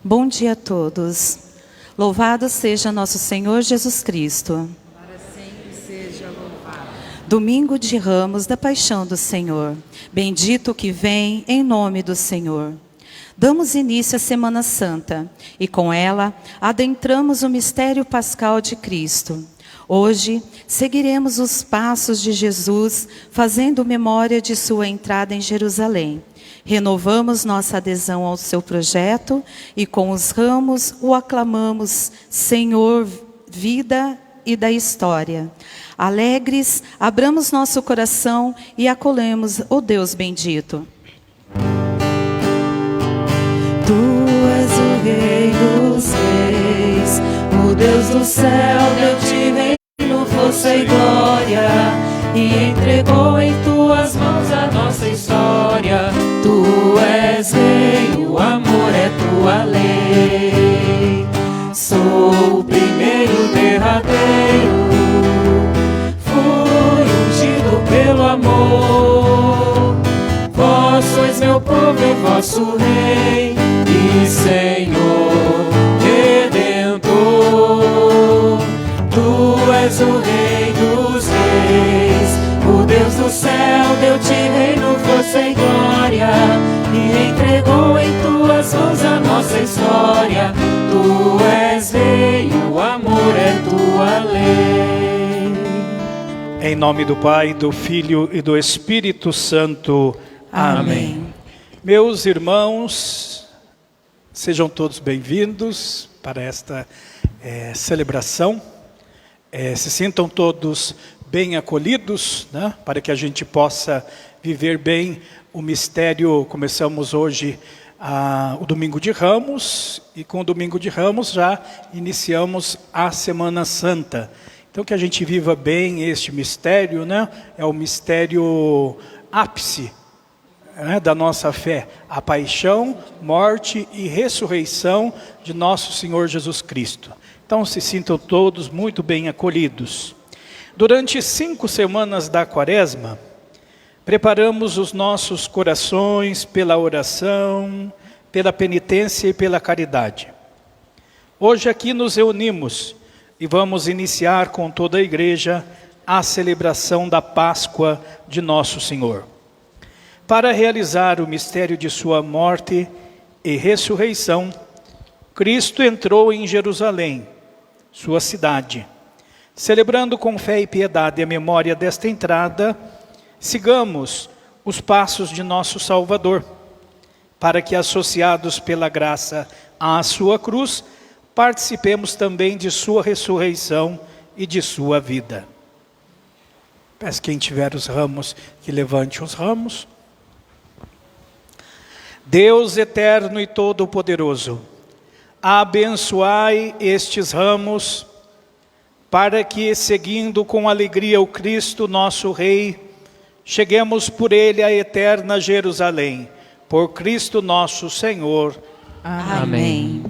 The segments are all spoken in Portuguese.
Bom dia a todos. Louvado seja nosso Senhor Jesus Cristo. Para sempre seja louvado. Domingo de Ramos da Paixão do Senhor. Bendito que vem em nome do Senhor. Damos início à Semana Santa e com ela adentramos o mistério pascal de Cristo. Hoje seguiremos os passos de Jesus, fazendo memória de sua entrada em Jerusalém. Renovamos nossa adesão ao seu projeto e com os ramos o aclamamos, Senhor, vida e da história. Alegres, abramos nosso coração e acolhemos o Deus bendito. Tu és o Rei dos Reis, o Deus do céu, deu-te reino, força e glória, e entregou em tuas mãos a nossa história. nosso Rei e Senhor Redentor. Tu és o Rei dos Reis, o Deus do céu, deu-te reino, força e glória, e entregou em tuas mãos a nossa história. Tu és Rei, o amor é tua lei. Em nome do Pai, do Filho e do Espírito Santo. Amém. Meus irmãos, sejam todos bem-vindos para esta celebração. Se sintam todos bem acolhidos, né, para que a gente possa viver bem o mistério. Começamos hoje o Domingo de Ramos, e com o Domingo de Ramos já iniciamos a Semana Santa. Então que a gente viva bem este mistério, né? É o mistério ápice, né, da nossa fé, a paixão, morte e ressurreição de nosso Senhor Jesus Cristo. Então se sintam todos muito bem acolhidos. Durante 5 semanas da Quaresma, preparamos os nossos corações pela oração, pela penitência e pela caridade. Hoje aqui nos reunimos e vamos iniciar com toda a igreja a celebração da Páscoa de Nosso Senhor. Para realizar o mistério de sua morte e ressurreição, Cristo entrou em Jerusalém, sua cidade. Celebrando com fé e piedade a memória desta entrada, sigamos os passos de nosso Salvador, para que, associados pela graça à sua cruz, participemos também de sua ressurreição e de sua vida. Peço quem tiver os ramos que levante os ramos. Deus eterno e todo-poderoso, abençoai estes ramos, para que, seguindo com alegria o Cristo, nosso Rei, cheguemos por Ele à eterna Jerusalém. Por Cristo nosso Senhor. Amém.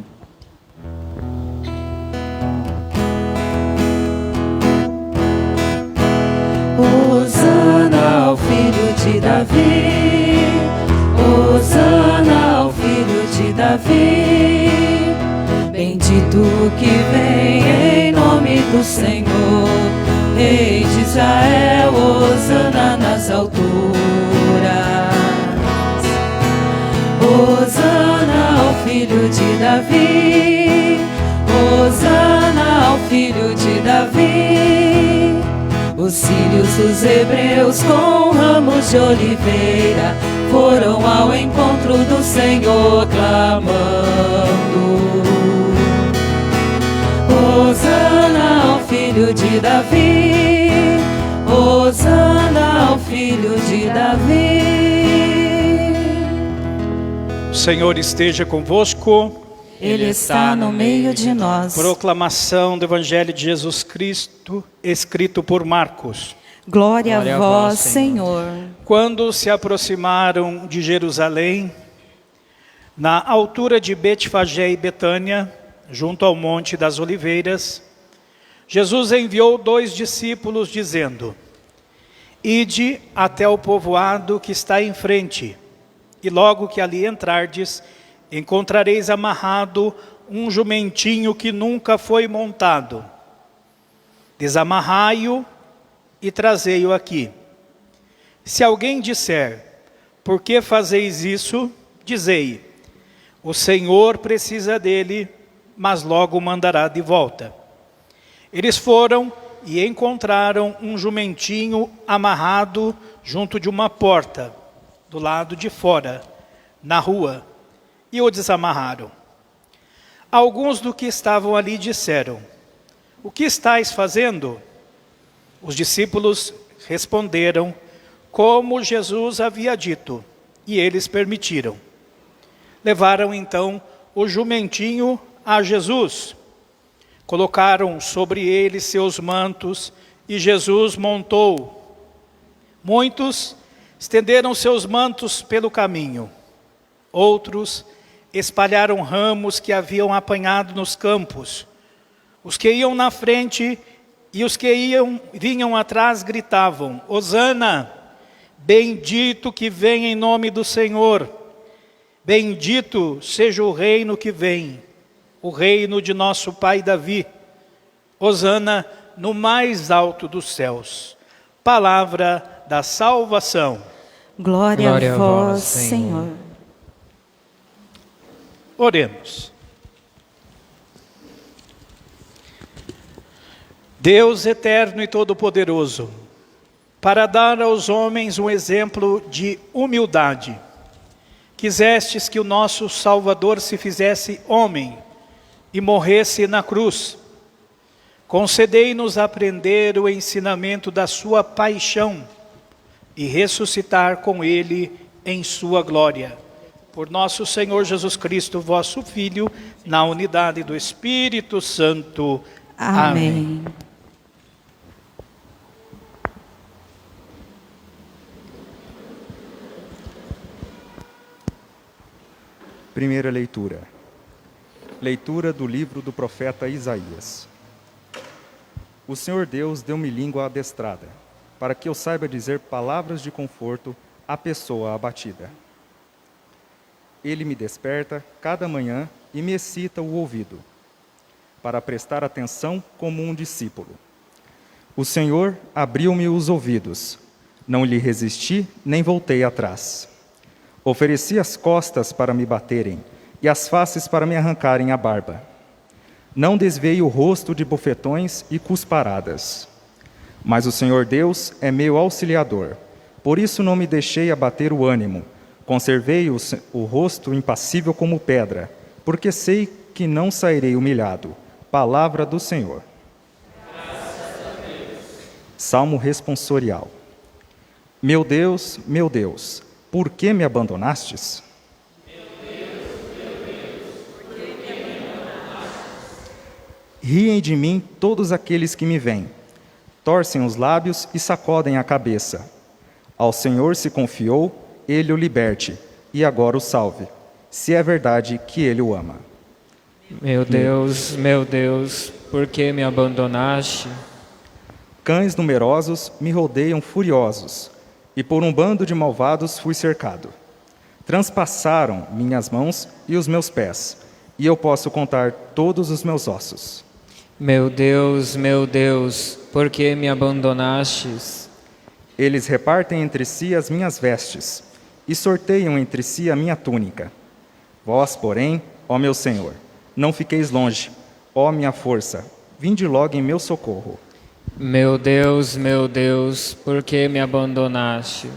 Hosana ao Filho de Davi, Hosana ao Filho de Davi. Bendito que vem em nome do Senhor, Rei de Israel, Hosana nas alturas. Hosana ao Filho de Davi, Hosana ao Filho de Davi. Os círios dos hebreus com ramos de oliveira foram ao encontro do Senhor clamando. Hosana ao Filho de Davi, Hosana ao Filho de Davi. O Senhor esteja convosco. Ele está no meio de nós. Proclamação do Evangelho de Jesus Cristo, escrito por Marcos. Glória a vós, Senhor. Quando se aproximaram de Jerusalém, na altura de Betfagé e Betânia, junto ao Monte das Oliveiras, Jesus enviou 2 discípulos, dizendo: Ide até o povoado que está em frente, e logo que ali entrardes, encontrareis amarrado um jumentinho que nunca foi montado. Desamarrai-o e trazei-o aqui. Se alguém disser: por que fazeis isso? Dizei: o Senhor precisa dele, mas logo o mandará de volta. Eles foram e encontraram um jumentinho amarrado junto de uma porta, do lado de fora, na rua, e o desamarraram. Alguns do que estavam ali disseram: o que estáis fazendo? Os discípulos responderam como Jesus havia dito, e eles permitiram. Levaram então o jumentinho a Jesus, colocaram sobre ele seus mantos, e Jesus montou. Muitos estenderam seus mantos pelo caminho. Outros espalharam ramos que haviam apanhado nos campos. Os que iam na frente e os que vinham atrás gritavam: Hosana, bendito que vem em nome do Senhor. Bendito seja o reino que vem, o reino de nosso pai Davi. Hosana no mais alto dos céus. Palavra da salvação. Glória a vós, Senhor. Oremos. Deus eterno e todo-poderoso, para dar aos homens um exemplo de humildade, quisestes que o nosso Salvador se fizesse homem e morresse na cruz. Concedei-nos aprender o ensinamento da sua paixão e ressuscitar com ele em sua glória. Por nosso Senhor Jesus Cristo, vosso Filho, na unidade do Espírito Santo. Amém. Primeira leitura. Leitura do livro do profeta Isaías. O Senhor Deus deu-me língua adestrada, para que eu saiba dizer palavras de conforto à pessoa abatida. Ele me desperta cada manhã e me excita o ouvido, para prestar atenção como um discípulo. O Senhor abriu-me os ouvidos, não lhe resisti nem voltei atrás. Ofereci as costas para me baterem e as faces para me arrancarem a barba. Não desviei o rosto de bofetões e cusparadas. Mas o Senhor Deus é meu auxiliador, por isso não me deixei abater o ânimo. Conservei o rosto impassível como pedra, porque sei que não sairei humilhado. Palavra do Senhor. Salmo responsorial. Meu Deus, por que me abandonastes? Por que me abandonaste? Riem de mim todos aqueles que me veem. Torcem os lábios e sacodem a cabeça. Ao Senhor se confiou, Ele o liberte, e agora o salve, se é verdade que Ele o ama. Meu Deus, por que me abandonaste? Cães numerosos me rodeiam furiosos, e por um bando de malvados fui cercado. Transpassaram minhas mãos e os meus pés, e eu posso contar todos os meus ossos. Meu Deus, por que me abandonastes? Eles repartem entre si as minhas vestes, e sorteiam entre si a minha túnica. Vós, porém, ó meu Senhor, não fiqueis longe, ó minha força, vinde logo em meu socorro. Meu Deus, por que me abandonaste?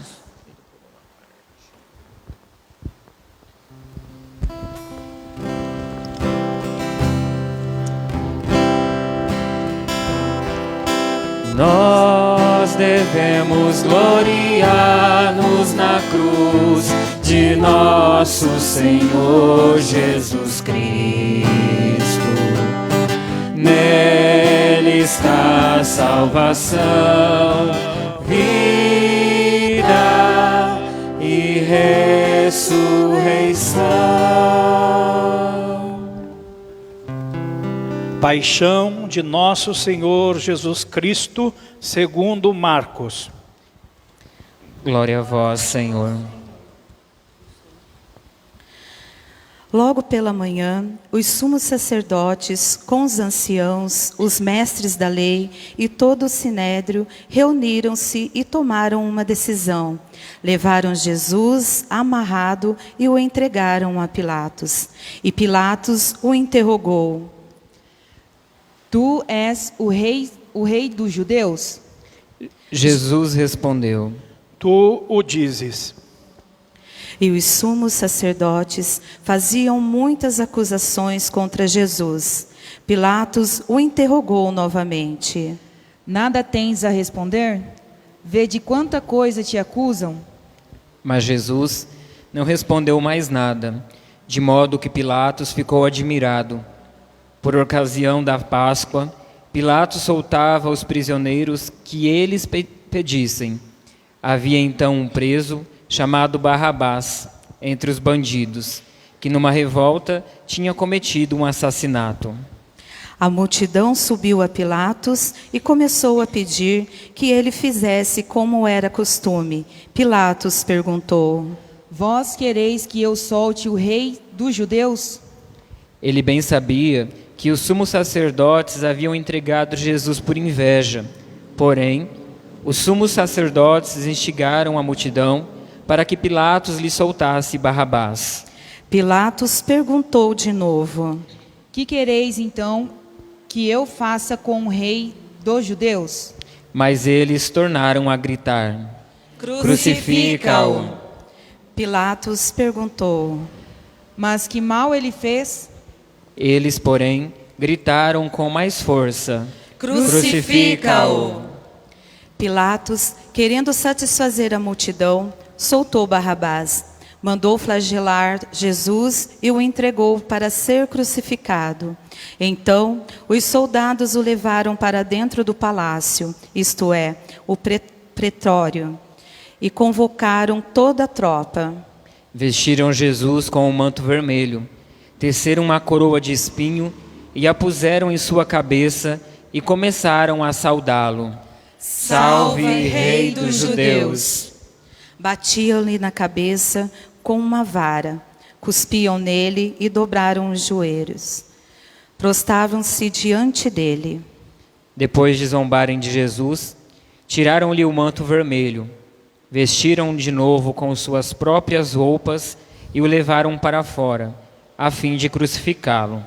Nós devemos gloriar-nos na cruz de nosso Senhor Jesus Cristo. Nele está a salvação, vida e ressurreição. Paixão de nosso Senhor Jesus Cristo, segundo Marcos. Glória a vós, Senhor. Logo pela manhã, os sumos sacerdotes, com os anciãos, os mestres da lei e todo o sinédrio, reuniram-se e tomaram uma decisão. Levaram Jesus amarrado e o entregaram a Pilatos. E Pilatos o interrogou: Tu és o rei dos judeus? Jesus respondeu: Tu o dizes. E os sumos sacerdotes faziam muitas acusações contra Jesus. Pilatos o interrogou novamente: Nada tens a responder? Vê de quanta coisa te acusam? Mas Jesus não respondeu mais nada, de modo que Pilatos ficou admirado. Por ocasião da Páscoa, Pilatos soltava os prisioneiros que eles pedissem. Havia então um preso chamado Barrabás entre os bandidos, que numa revolta tinha cometido um assassinato. A multidão subiu a Pilatos e começou a pedir que ele fizesse como era costume. Pilatos perguntou: vós quereis que eu solte o rei dos judeus? Ele bem sabia que os sumos sacerdotes haviam entregado Jesus por inveja. Porém, os sumos sacerdotes instigaram a multidão para que Pilatos lhe soltasse Barrabás. Pilatos perguntou de novo: Que quereis então que eu faça com o rei dos judeus? Mas eles tornaram a gritar: Crucifica-o! Pilatos perguntou: Mas que mal ele fez? Eles, porém, gritaram com mais força: Crucifica-o! Pilatos, querendo satisfazer a multidão, soltou Barrabás, mandou flagelar Jesus e o entregou para ser crucificado. Então, os soldados o levaram para dentro do palácio, isto é, o pretório, e convocaram toda a tropa. Vestiram Jesus com um manto vermelho, teceram uma coroa de espinho e a puseram em sua cabeça e começaram a saudá-lo. Salve, Rei dos Judeus! Batiam-lhe na cabeça com uma vara, cuspiam nele e dobraram os joelhos. Prostavam-se diante dele. Depois de zombarem de Jesus, tiraram-lhe o manto vermelho, vestiram de novo com suas próprias roupas e o levaram para fora, a fim de crucificá-lo.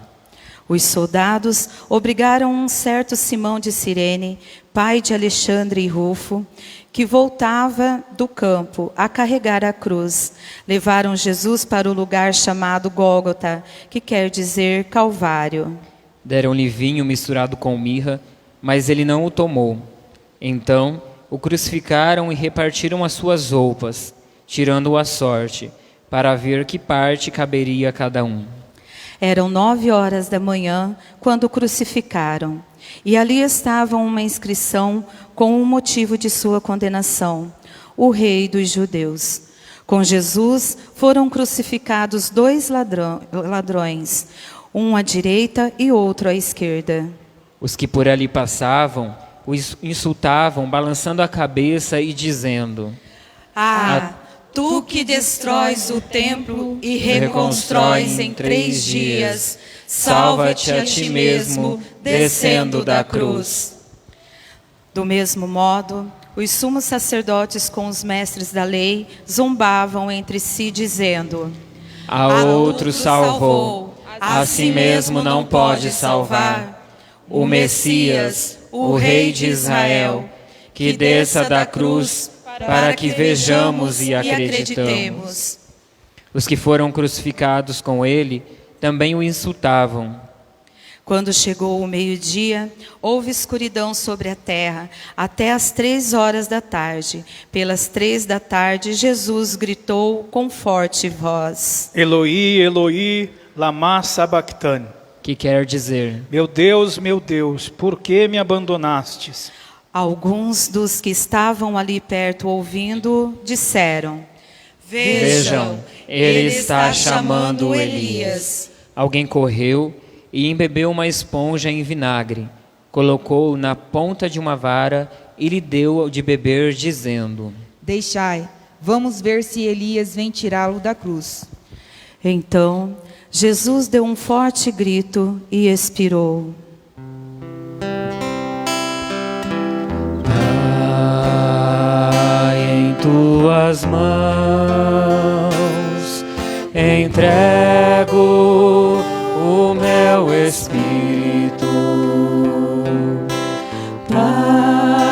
Os soldados obrigaram um certo Simão de Cirene, pai de Alexandre e Rufo, que voltava do campo a carregar a cruz. Levaram Jesus para o lugar chamado Gólgota, que quer dizer Calvário. Deram-lhe vinho misturado com mirra, mas ele não o tomou. Então o crucificaram e repartiram as suas roupas, tirando-o à sorte, para ver que parte caberia a cada um. Eram 9 horas da manhã, quando o crucificaram. E ali estava uma inscrição com o motivo de sua condenação: o Rei dos Judeus. Com Jesus foram crucificados 2 ladrões, um à direita e outro à esquerda. Os que por ali passavam o insultavam, balançando a cabeça e dizendo: Tu que destróis o templo e reconstróis em 3 dias, salva-te a ti mesmo, descendo da cruz. Do mesmo modo, os sumos sacerdotes com os mestres da lei zombavam entre si, dizendo: A outro salvou, a si mesmo não pode salvar. O Messias, o Rei de Israel, que desça da cruz, para que vejamos e acreditemos. Os que foram crucificados com ele também o insultavam. Quando chegou o meio-dia, houve escuridão sobre a terra, até às 3 horas da tarde. Pelas 3 da tarde, Jesus gritou com forte voz: Eloi, Eloi, lama sabachthani. Que quer dizer: meu Deus, por que me abandonastes? Alguns dos que estavam ali perto ouvindo, disseram: Vejam, ele está chamando Elias. Alguém correu e embebeu uma esponja em vinagre, colocou-o na ponta de uma vara e lhe deu de beber, dizendo: Deixai, vamos ver se Elias vem tirá-lo da cruz. Então, Jesus deu um forte grito e expirou. Em tuas mãos entrego o meu espírito. Pai,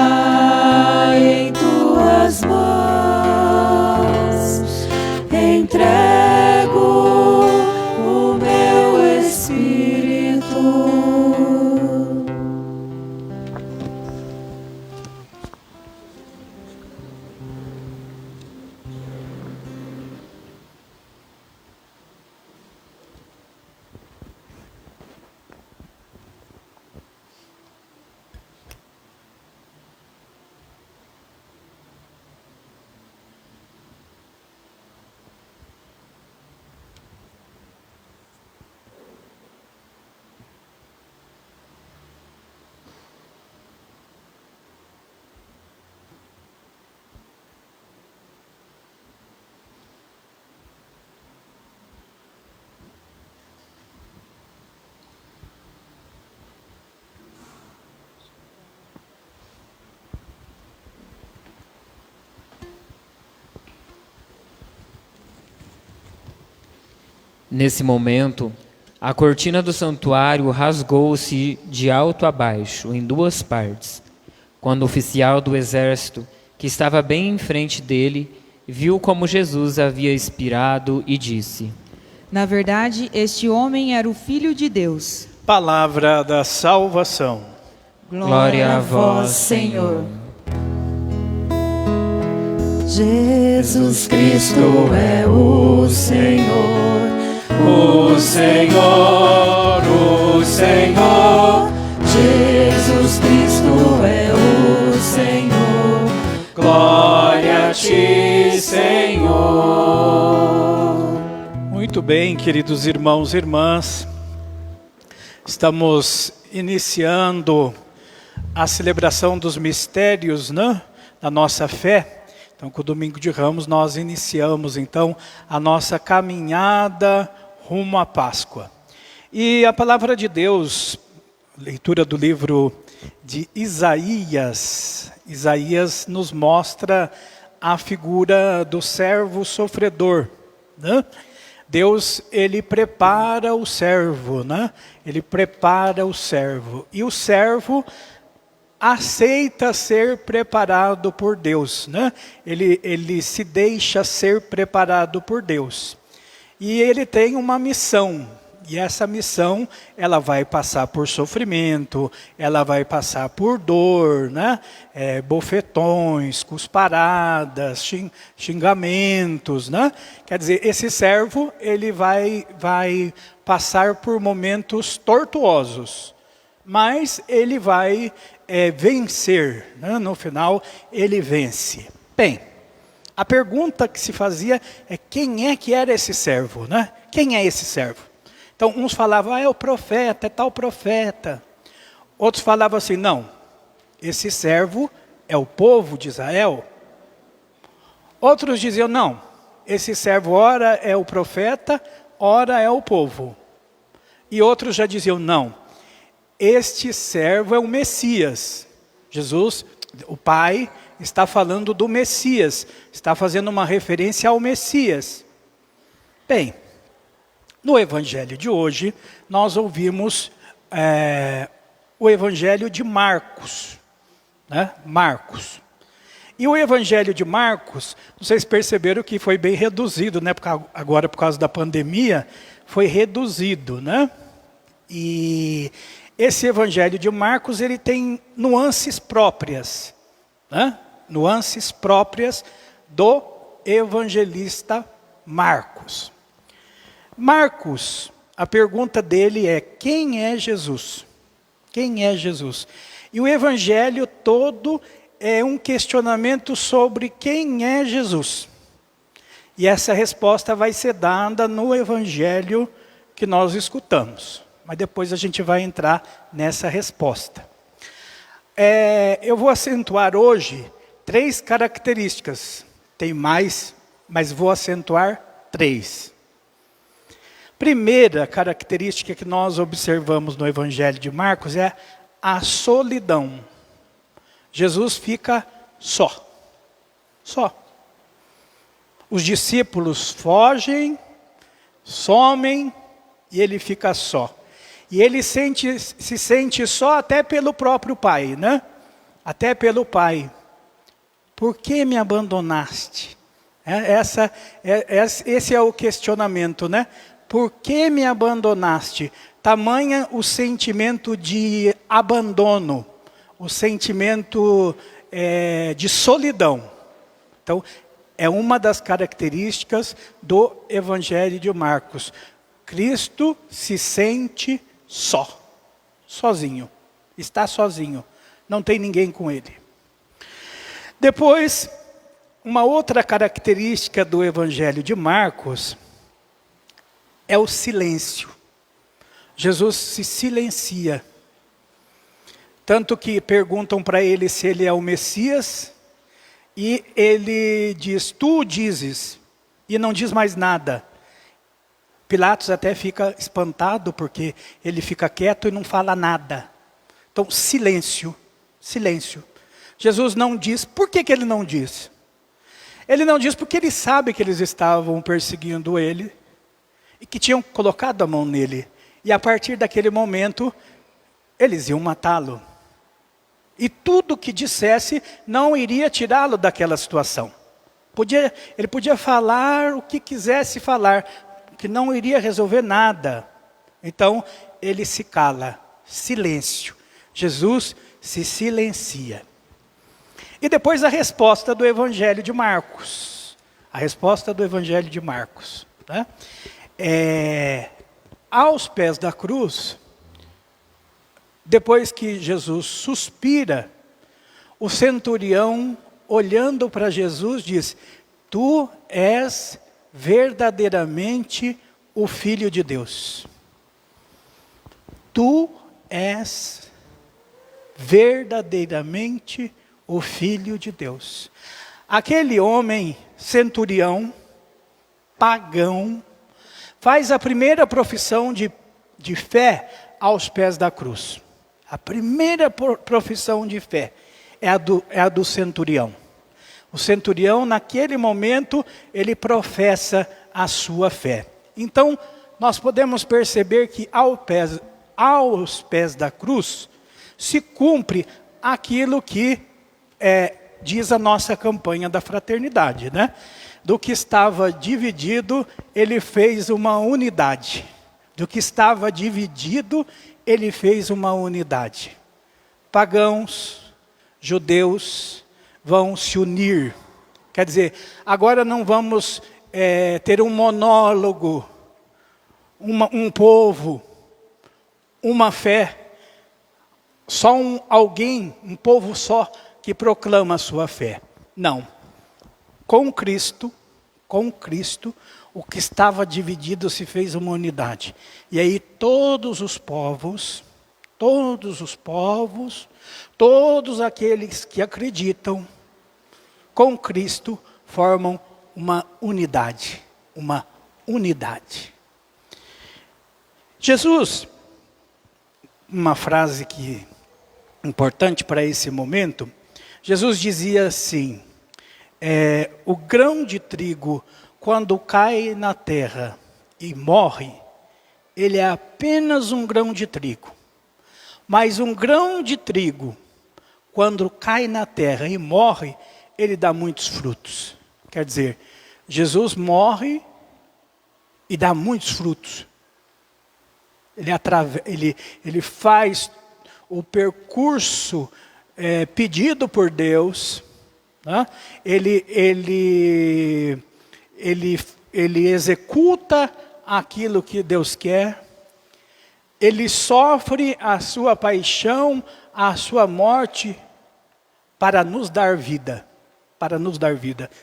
em tuas mãos entrego o meu espírito. Nesse momento, a cortina do santuário rasgou-se de alto a baixo, em duas partes. Quando o oficial do exército, que estava bem em frente dele, viu como Jesus havia expirado e disse: Na verdade, este homem era o Filho de Deus. Palavra da salvação. Glória a vós, Senhor. Jesus Cristo é o Senhor. O Senhor, o Senhor, Jesus Cristo é o Senhor. Glória a ti, Senhor. Muito bem, queridos irmãos e irmãs. Estamos iniciando a celebração dos mistérios, né, da nossa fé. Então, com o Domingo de Ramos, nós iniciamos, então, a nossa caminhada rumo à Páscoa. E a palavra de Deus, leitura do livro de Isaías. Isaías nos mostra a figura do servo sofredor, né? Deus, ele prepara o servo, né? Ele prepara o servo. E o servo aceita ser preparado por Deus, né? Ele se deixa ser preparado por Deus. E ele tem uma missão. E essa missão, ela vai passar por sofrimento, ela vai passar por dor, né? Bofetões, cusparadas, xingamentos, né? Quer dizer, esse servo, ele vai passar por momentos tortuosos, mas ele vai vencer, né? No final, ele vence. Bem, a pergunta que se fazia é quem é que era esse servo, né? Quem é esse servo? Então, uns falavam, é o profeta, é tal profeta. Outros falavam assim, não, esse servo é o povo de Israel. Outros diziam, não, esse servo ora é o profeta, ora é o povo. E outros já diziam, não, este servo é o Messias. Jesus, o Pai, está falando do Messias, está fazendo uma referência ao Messias. Bem, no Evangelho de hoje, nós ouvimos o Evangelho de Marcos, né? Marcos. E o Evangelho de Marcos, vocês perceberam que foi bem reduzido, né? Agora, por causa da pandemia, foi reduzido, né? E esse Evangelho de Marcos, ele tem nuances próprias, né? Nuances próprias do evangelista Marcos. Marcos, a pergunta dele é, quem é Jesus? Quem é Jesus? E o evangelho todo é um questionamento sobre quem é Jesus. E essa resposta vai ser dada no evangelho que nós escutamos. Mas depois a gente vai entrar nessa resposta. Eu vou acentuar hoje 3 características. Tem mais, mas vou acentuar 3. Primeira característica que nós observamos no Evangelho de Marcos é a solidão. Jesus fica só. Só. Os discípulos fogem, somem e ele fica só. E ele se sente só até pelo próprio Pai, né? Até pelo Pai. Por que me abandonaste? Esse é o questionamento, né? Por que me abandonaste? Tamanha o sentimento de abandono, o sentimento de solidão. Então, é uma das características do Evangelho de Marcos. Cristo se sente só, sozinho, está sozinho, não tem ninguém com ele. Depois, uma outra característica do Evangelho de Marcos é o silêncio. Jesus se silencia. Tanto que perguntam para ele se ele é o Messias, e ele diz, tu o dizes, e não diz mais nada. Pilatos até fica espantado, porque ele fica quieto e não fala nada. Então, silêncio, silêncio. Jesus não diz, por que ele não diz? Ele não diz porque ele sabe que eles estavam perseguindo ele. e que tinham colocado a mão nele. E a partir daquele momento, eles iam matá-lo. E tudo que dissesse não iria tirá-lo daquela situação. Ele podia falar o que quisesse falar, que não iria resolver nada. Então, ele se cala, silêncio. Jesus se silencia. E depois a resposta do Evangelho de Marcos. A resposta do Evangelho de Marcos. Né? Aos pés da cruz, depois que Jesus suspira, o centurião, olhando para Jesus, diz: tu és verdadeiramente o Filho de Deus. Tu és verdadeiramente o Filho de Deus. Aquele homem centurião, pagão, faz a primeira profissão de fé aos pés da cruz. A primeira profissão de fé é a do centurião. O centurião, naquele momento, ele professa a sua fé. Então, nós podemos perceber que aos pés da cruz se cumpre aquilo que diz a nossa campanha da fraternidade, né? Do que estava dividido, ele fez uma unidade. Do que estava dividido, ele fez uma unidade. Pagãos, judeus vão se unir. Quer dizer, agora não vamos ter um monólogo, um povo, uma fé, só alguém, um povo só que proclama a sua fé. Não. Com Cristo, o que estava dividido se fez uma unidade. E aí todos aqueles que acreditam com Cristo formam uma unidade. Jesus, uma frase que importante para esse momento, Jesus dizia assim: o grão de trigo, quando cai na terra e morre, ele é apenas um grão de trigo. Mas um grão de trigo, quando cai na terra e morre, ele dá muitos frutos. Quer dizer, Jesus morre e dá muitos frutos. Ele faz o percurso pedido por Deus, né? Ele executa aquilo que Deus quer, ele sofre a sua paixão, a sua morte, para nos dar vida.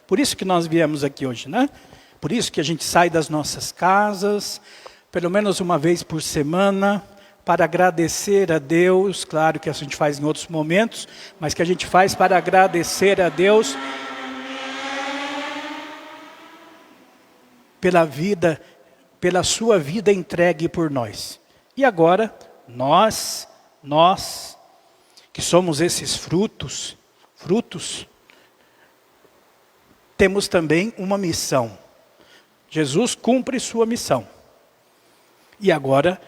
Por isso que nós viemos aqui hoje, né? Por isso que a gente sai das nossas casas, pelo menos uma vez por semana, para agradecer a Deus, claro que a gente faz em outros momentos, mas que a gente faz para agradecer a Deus pela vida, pela sua vida entregue por nós. E agora, nós que somos esses frutos, temos também uma missão. Jesus cumpre sua missão. E agora,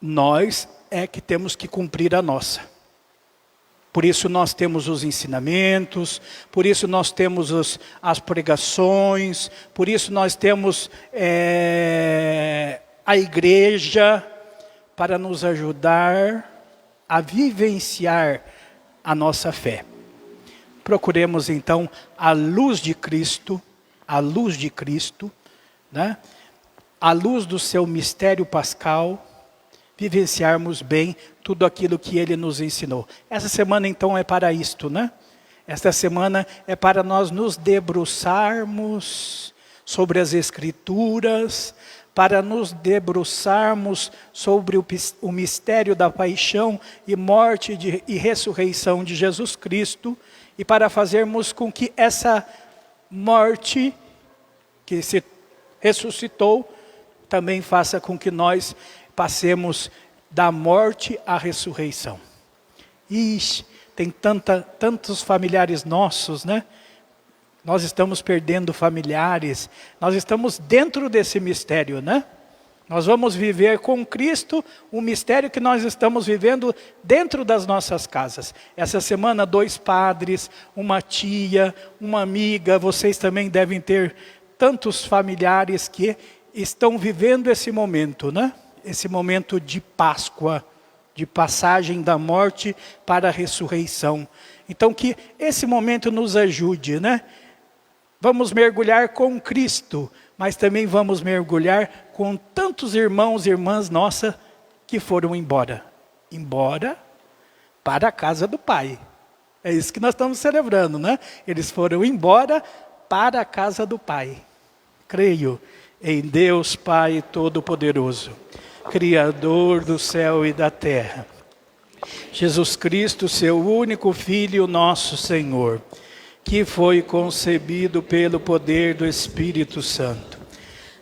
nós é que temos que cumprir a nossa. Por isso nós temos os ensinamentos, por isso nós temos as pregações, por isso nós temos a igreja para nos ajudar a vivenciar a nossa fé. Procuremos então a luz de Cristo, né? A luz do seu mistério pascal, vivenciarmos bem tudo aquilo que ele nos ensinou. Essa semana então é para isto, né? Esta semana é para nós nos debruçarmos sobre as Escrituras, para nos debruçarmos sobre o mistério da paixão e morte e ressurreição de Jesus Cristo, e para fazermos com que essa morte que se ressuscitou também faça com que nós passemos da morte à ressurreição. Ixi, tem tantos familiares nossos, né? Nós estamos perdendo familiares, nós estamos dentro desse mistério, né? Nós vamos viver com Cristo o mistério que nós estamos vivendo dentro das nossas casas. Essa semana, 2 padres, uma tia, uma amiga, vocês também devem ter tantos familiares que estão vivendo esse momento, né? Esse momento de Páscoa, de passagem da morte para a ressurreição. Então que esse momento nos ajude, né? Vamos mergulhar com Cristo, mas também vamos mergulhar com tantos irmãos e irmãs nossas que foram embora. Embora para a casa do Pai. É isso que nós estamos celebrando, né? Eles foram embora para a casa do Pai. Creio em Deus Pai Todo-Poderoso, Criador do céu e da terra. Jesus Cristo, seu único Filho, nosso Senhor, que foi concebido pelo poder do Espírito Santo.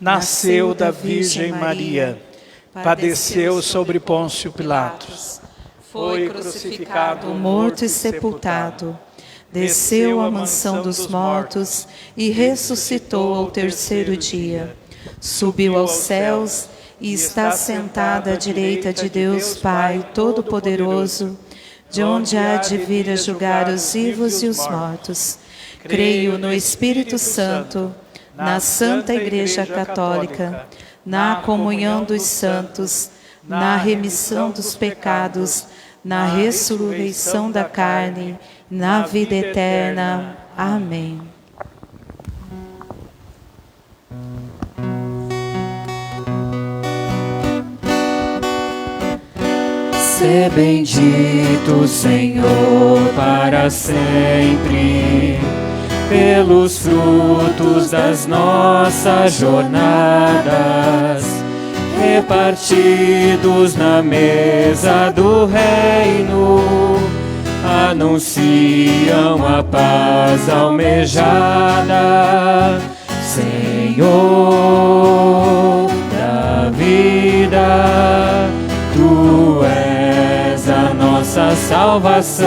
Nasceu da Virgem Maria, padeceu sobre Pôncio Pilatos, foi crucificado, morto e sepultado, desceu à mansão dos mortos e ressuscitou ao terceiro dia. Subiu aos céus e está sentado à direita de Deus Pai Todo-Poderoso, de onde há de vir a julgar os vivos e os mortos. Creio no Espírito Santo, na Santa Igreja Católica, na comunhão dos santos, na remissão dos pecados, na ressurreição da carne, na vida eterna. Amém. Sê bendito, Senhor, para sempre, pelos frutos das nossas jornadas, repartidos na mesa do reino, anunciam a paz almejada. Senhor da vida, Tu és a nossa salvação.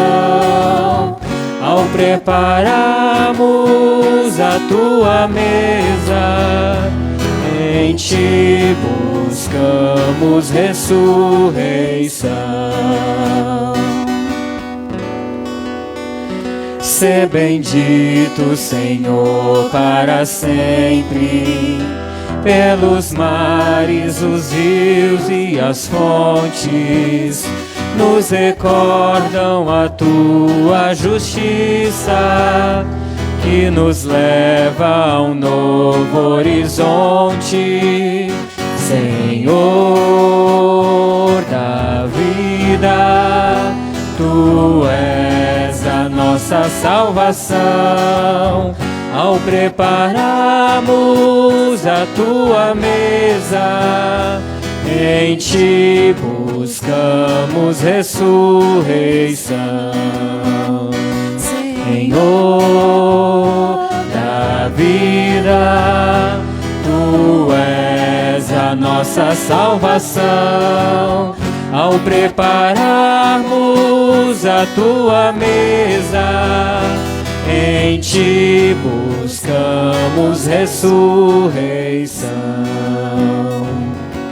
Ao prepararmos a Tua mesa, em Ti buscamos ressurreição. Sê bendito, Senhor, para sempre, pelos mares, os rios e as fontes, nos recordam a Tua justiça, que nos leva a um novo horizonte. Senhor da vida, Tu és a nossa salvação. Ao prepararmos a Tua mesa, em Ti buscamos ressurreição. Senhor da vida, Tu és a nossa salvação. Ao prepararmos a Tua mesa, em Ti buscamos ressurreição.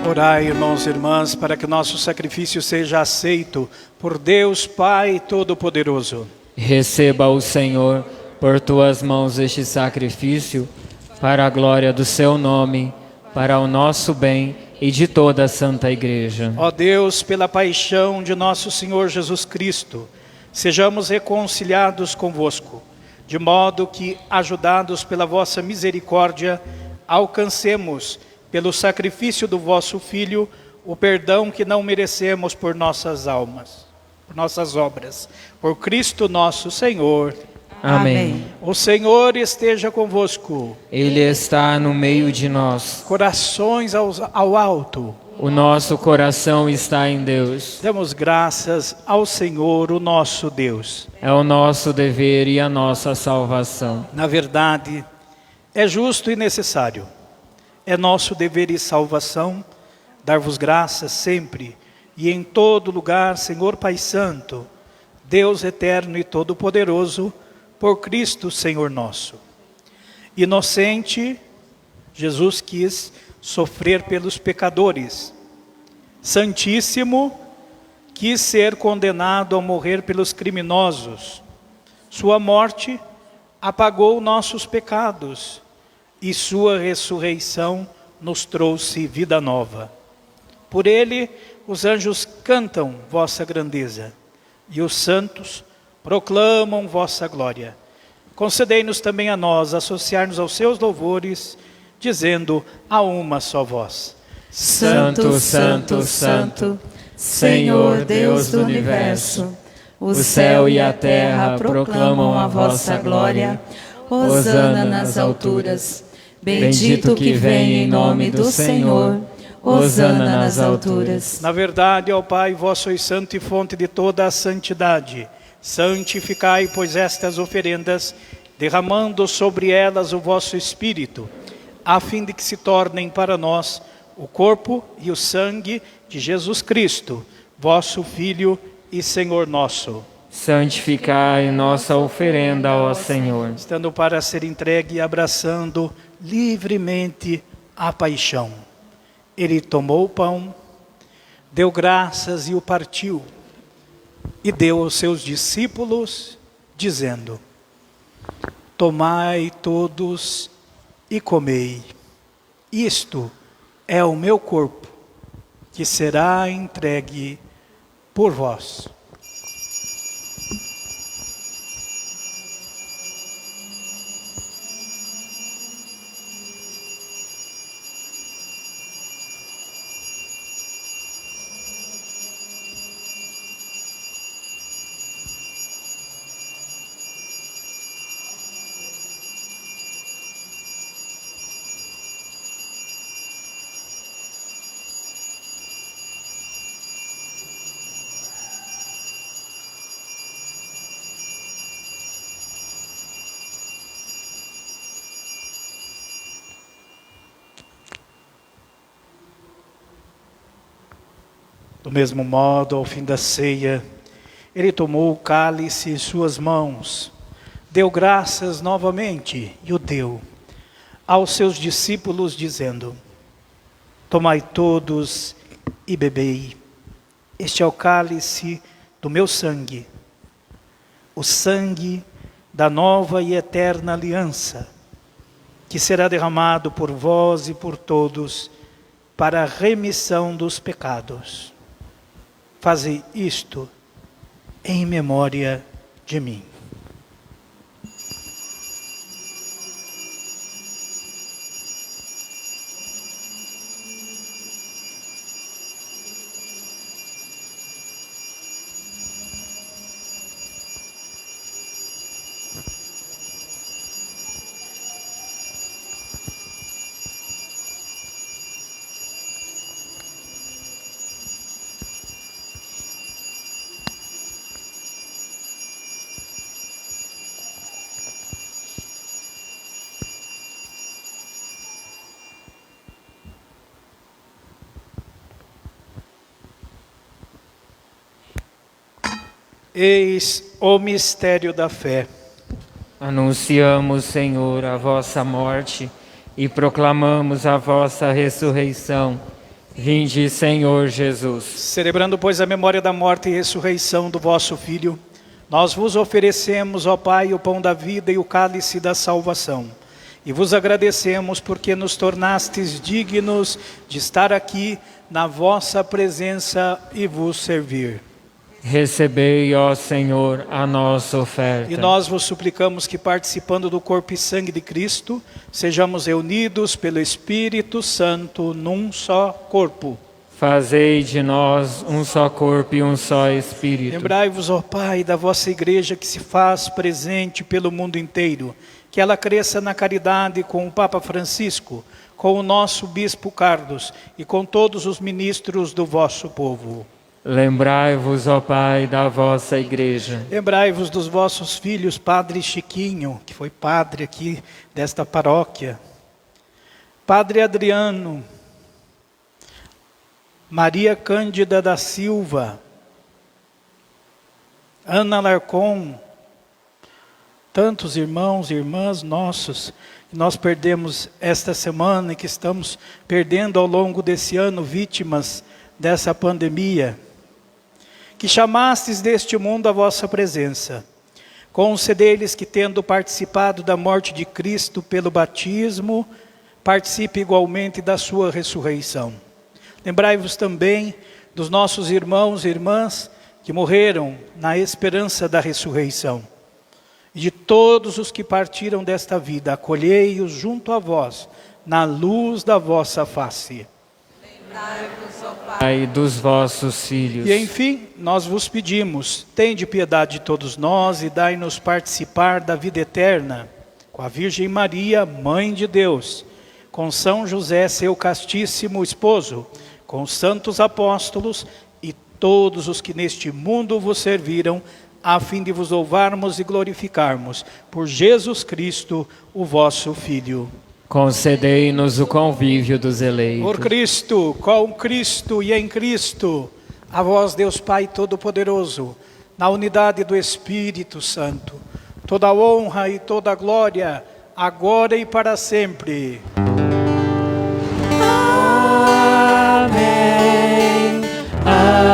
Orai, irmãos e irmãs, para que nosso sacrifício seja aceito por Deus Pai Todo-Poderoso. Receba o Senhor por Tuas mãos este sacrifício, para a glória do Seu nome, para o nosso bem e de toda a Santa Igreja. Ó Deus, pela paixão de nosso Senhor Jesus Cristo, sejamos reconciliados convosco, de modo que, ajudados pela vossa misericórdia, alcancemos, pelo sacrifício do vosso Filho, o perdão que não merecemos por nossas almas, por nossas obras. Por Cristo nosso Senhor. Amém. O Senhor esteja convosco. Ele está no meio de nós. Corações ao alto. O nosso coração está em Deus. Demos graças ao Senhor, o nosso Deus. É o nosso dever e a nossa salvação. Na verdade, é justo e necessário. É nosso dever e salvação dar-vos graças sempre e em todo lugar, Senhor Pai Santo, Deus eterno e todo-poderoso, por Cristo, Senhor nosso. Inocente, Jesus quis sofrer pelos pecadores. Santíssimo, quis ser condenado a morrer pelos criminosos. Sua morte apagou nossos pecados e sua ressurreição nos trouxe vida nova. Por ele, os anjos cantam vossa grandeza e os santos proclamam vossa glória. Concedei-nos também a nós associar-nos aos seus louvores, dizendo a uma só voz: Santo, Santo, Santo, Senhor Deus do universo, o céu e a terra proclamam a vossa glória. Hosana nas alturas. Bendito que vem em nome do Senhor. Hosana nas alturas. Na verdade, ó Pai, vós sois santo e fonte de toda a santidade. Santificai, pois, estas oferendas, derramando sobre elas o vosso Espírito, a fim de que se tornem para nós o corpo e o sangue de Jesus Cristo, vosso Filho e Senhor nosso. Santificai nossa oferenda, ó Senhor. Estando para ser entregue e abraçando livremente a paixão, ele tomou o pão, deu graças e o partiu, e deu aos seus discípulos, dizendo: tomai todos e comei, isto é o meu corpo, que será entregue por vós. Do mesmo modo, ao fim da ceia, ele tomou o cálice em suas mãos, deu graças novamente e o deu aos seus discípulos, dizendo: tomai todos e bebei, este é o cálice do meu sangue, o sangue da nova e eterna aliança, que será derramado por vós e por todos para a remissão dos pecados. Fazei isto em memória de mim. Eis o mistério da fé. Anunciamos, Senhor, a vossa morte e proclamamos a vossa ressurreição. Vinde, Senhor Jesus. Celebrando, pois, a memória da morte e ressurreição do vosso Filho, nós vos oferecemos, ó Pai, o pão da vida e o cálice da salvação. E vos agradecemos porque nos tornastes dignos de estar aqui na vossa presença e vos servir. Recebei, ó Senhor, a nossa oferta. E nós vos suplicamos que, participando do corpo e sangue de Cristo, sejamos reunidos pelo Espírito Santo num só corpo. Fazei de nós um só corpo e um só Espírito. Lembrai-vos, ó Pai, da vossa igreja que se faz presente pelo mundo inteiro, que ela cresça na caridade com o Papa Francisco, com o nosso Bispo Carlos e com todos os ministros do vosso povo. Lembrai-vos, ó Pai, da vossa igreja. Lembrai-vos dos vossos filhos, Padre Chiquinho, que foi padre aqui desta paróquia, Padre Adriano, Maria Cândida da Silva, Ana Larcon, tantos irmãos e irmãs nossos que nós perdemos esta semana e que estamos perdendo ao longo desse ano, vítimas dessa pandemia, que chamastes deste mundo a vossa presença. Concedei-lhes que, tendo participado da morte de Cristo pelo batismo, participe igualmente da sua ressurreição. Lembrai-vos também dos nossos irmãos e irmãs que morreram na esperança da ressurreição. E de todos os que partiram desta vida, acolhei-os junto a vós, na luz da vossa face. Lembrai-vos, ó Pai, dos vossos filhos. E enfim, nós vos pedimos, tende piedade de todos nós e dai-nos participar da vida eterna, com a Virgem Maria, Mãe de Deus, com São José, seu castíssimo esposo, com os santos apóstolos e todos os que neste mundo vos serviram, a fim de vos louvarmos e glorificarmos, por Jesus Cristo, o vosso Filho. Concedei-nos o convívio dos eleitos. Por Cristo, com Cristo e em Cristo, a vós, Deus Pai Todo-Poderoso, na unidade do Espírito Santo, toda a honra e toda a glória, agora e para sempre. Amém. Amém.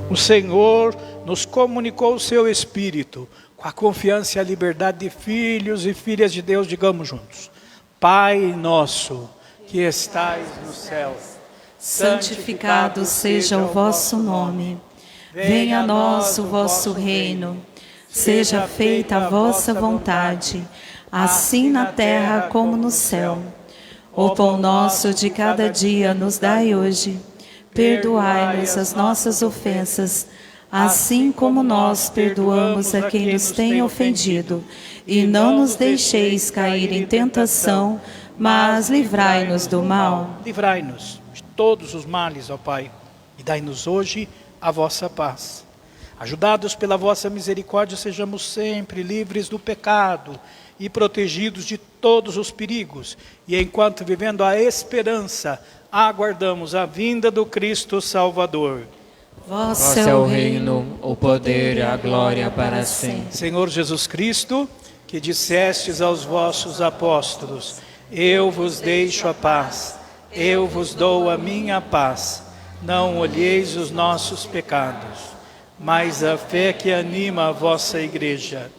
O Senhor nos comunicou o seu Espírito, com a confiança e a liberdade de filhos e filhas de Deus, digamos juntos: Pai nosso, que estais nos céus, santificado seja o vosso nome. Venha a nós o vosso reino. Seja feita a vossa vontade, assim na terra como no céu. O pão nosso de cada dia nos dai hoje. Perdoai-nos as nossas ofensas, assim como nós perdoamos a quem nos tem ofendido. E não nos deixeis cair em tentação, mas livrai-nos do mal. Livrai-nos de todos os males, ó Pai, e dai-nos hoje a vossa paz. Ajudados pela vossa misericórdia, sejamos sempre livres do pecado e protegidos de todos os perigos. E enquanto vivendo a esperança, aguardamos a vinda do Cristo Salvador. Vosso é o reino, o poder e a glória para sempre. Senhor Jesus Cristo, que dissestes aos vossos apóstolos: eu vos deixo a paz, eu vos dou a minha paz. Não olheis os nossos pecados, mas a fé que anima a vossa igreja.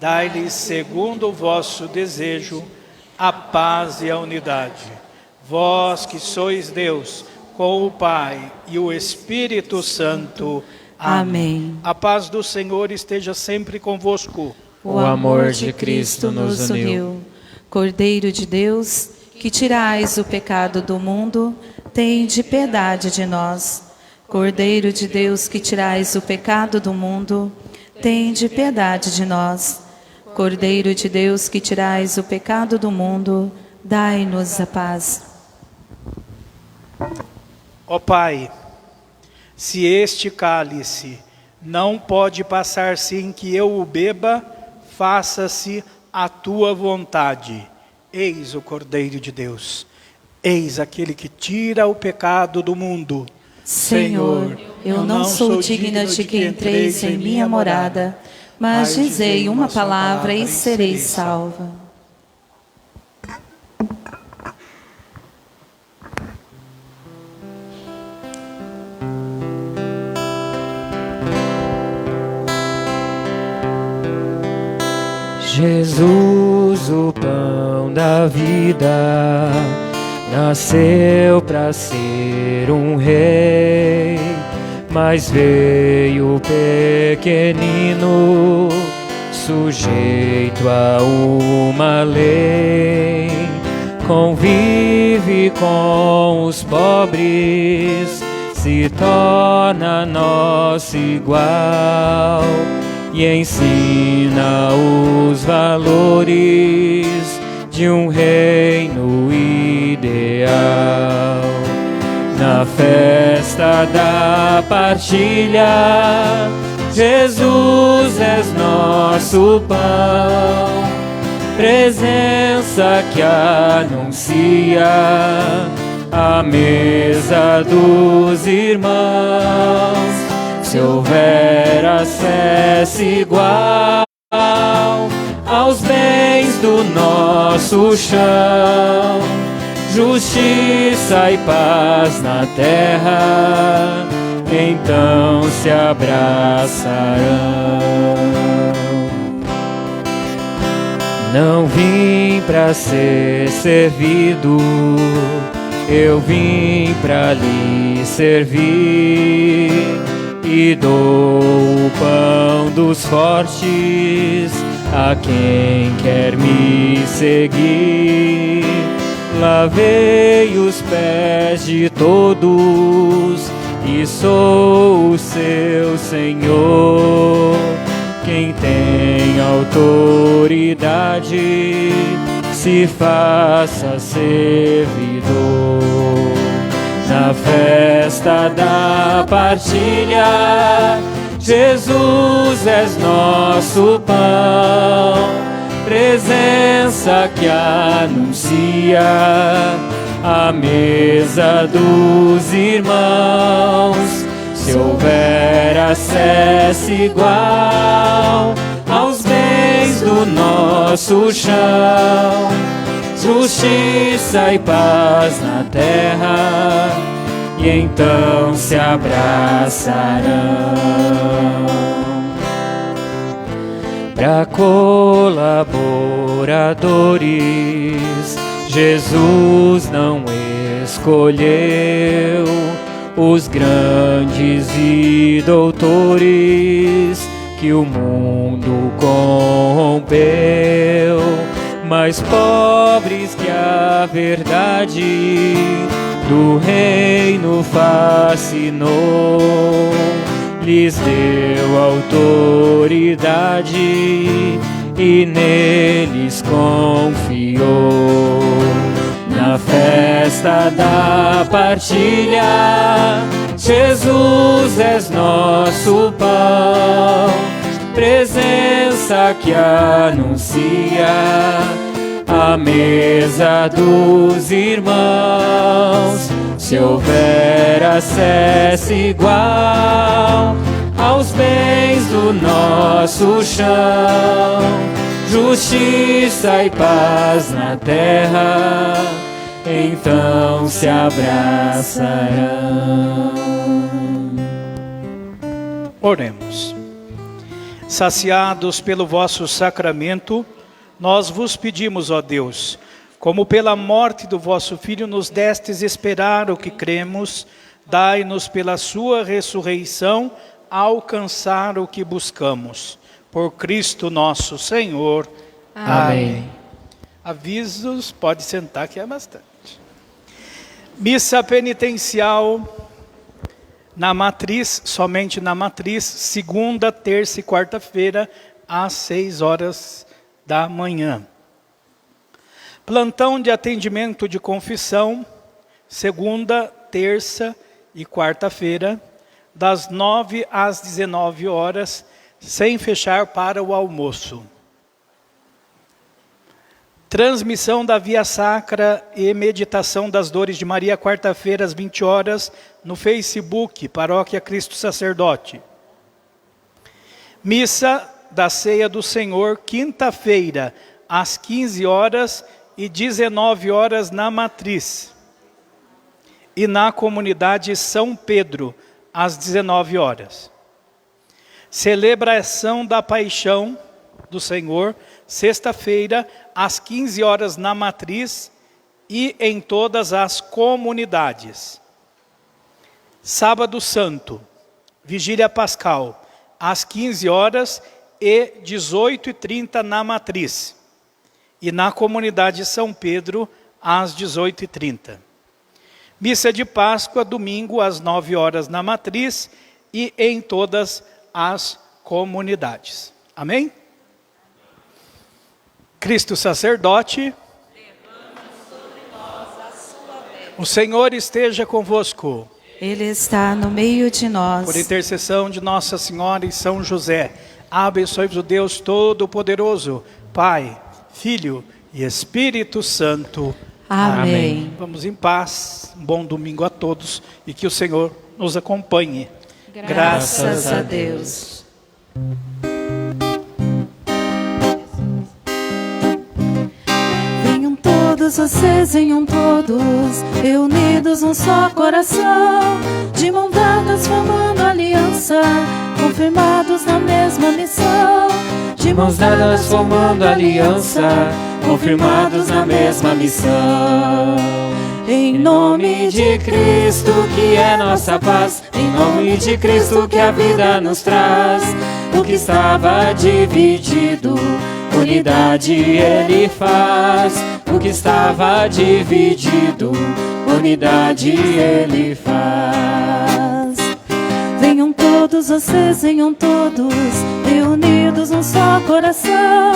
Dai-lhes, segundo o vosso desejo, a paz e a unidade. Vós que sois Deus, com o Pai e o Espírito Santo. Amém. A paz do Senhor esteja sempre convosco. O amor de Cristo nos uniu. Cordeiro de Deus, que tirais o pecado do mundo, tende piedade de nós. Cordeiro de Deus, que tirais o pecado do mundo, tende piedade de nós. Cordeiro de Deus, que tirais o pecado do mundo, dai-nos a paz. Ó Pai, se este cálice não pode passar sem que eu o beba, faça-se a tua vontade. Eis o Cordeiro de Deus, eis aquele que tira o pecado do mundo. Senhor, eu não sou digna de que entreis em minha morada, mas dizei uma palavra e serei salva. Jesus, o pão da vida, nasceu para ser um rei, mas veio pequenino, sujeito a uma lei. Convive com os pobres, se torna nosso igual e ensina os valores de um reino ideal. Na festa da partilha, Jesus és nosso pão, presença que anuncia a mesa dos irmãos. Se houver acesso igual aos bens do nosso chão, justiça e paz na terra, então se abraçarão. Não vim para ser servido, eu vim para lhe servir, e dou o pão dos fortes a quem quer me seguir. Lavei os pés de todos e sou o seu Senhor. Quem tem autoridade se faça servidor. Na festa da partilha, Jesus és nosso pão, presença que anuncia a mesa dos irmãos. Se houver acesso igual aos bens do nosso chão, justiça e paz na terra, e então se abraçarão. Para colaboradores, Jesus não escolheu os grandes e doutores que o mundo corrompeu, mas pobres que a verdade do reino fascinou, lhes deu autoridade e neles confiou. Na festa da partilha, Jesus és nosso pão, presença que anuncia a mesa dos irmãos. Se houver acesso igual aos bens do nosso chão, justiça e paz na terra, então se abraçarão. Oremos. Saciados pelo vosso sacramento, nós vos pedimos, ó Deus, como pela morte do vosso Filho nos destes esperar o que cremos, dai-nos pela sua ressurreição alcançar o que buscamos. Por Cristo nosso Senhor. Amém. Avisos, pode sentar que é bastante. Missa penitencial na matriz, somente na matriz, segunda, terça e quarta-feira, às 6 da manhã. Plantão de atendimento de confissão, segunda, terça e quarta-feira, das 9 às 19 horas, sem fechar para o almoço. Transmissão da Via Sacra e Meditação das Dores de Maria, quarta-feira, às 20 horas, no Facebook, Paróquia Cristo Sacerdote. Missa da Ceia do Senhor, quinta-feira, às 15 horas e 19 horas na Matriz. E na comunidade São Pedro, às 19 horas. Celebração da Paixão do Senhor, sexta-feira, às 15 horas na Matriz e em todas as comunidades. Sábado Santo, Vigília Pascal, às 15 horas e 18h30 na Matriz. E na comunidade São Pedro, às 18h30. Missa de Páscoa, domingo, às 9 horas na Matriz e em todas as comunidades. Amém? Cristo Sacerdote, o Senhor esteja convosco. Ele está no meio de nós. Por intercessão de Nossa Senhora e São José, abençoe-vos o Deus Todo-Poderoso, Pai, Filho e Espírito Santo. Amém. Vamos em paz, um bom domingo a todos e que o Senhor nos acompanhe. Graças a Deus. Venham todos vocês, venham todos, reunidos num só coração, de mão dadas formando aliança, confirmados na mesma missão. De mãos dadas formando aliança, confirmados na mesma missão. Em nome de Cristo, que é nossa paz, em nome de Cristo, que a vida nos traz. O que estava dividido, unidade Ele faz. O que estava dividido, unidade Ele faz. Venham todos vocês, venham todos, reunidos num só coração,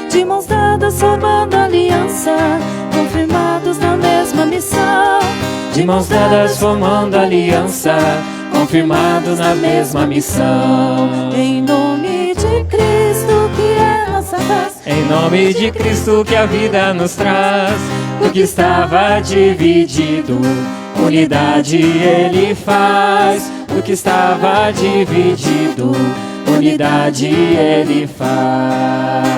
de mãos dadas formando aliança, confirmados na mesma missão. De mãos dadas formando aliança, confirmados na mesma missão. Em nome de Cristo, que é nossa paz, Em nome de Cristo, que a vida nos traz. O que estava dividido, unidade Ele faz. O que estava dividido, unidade Ele faz.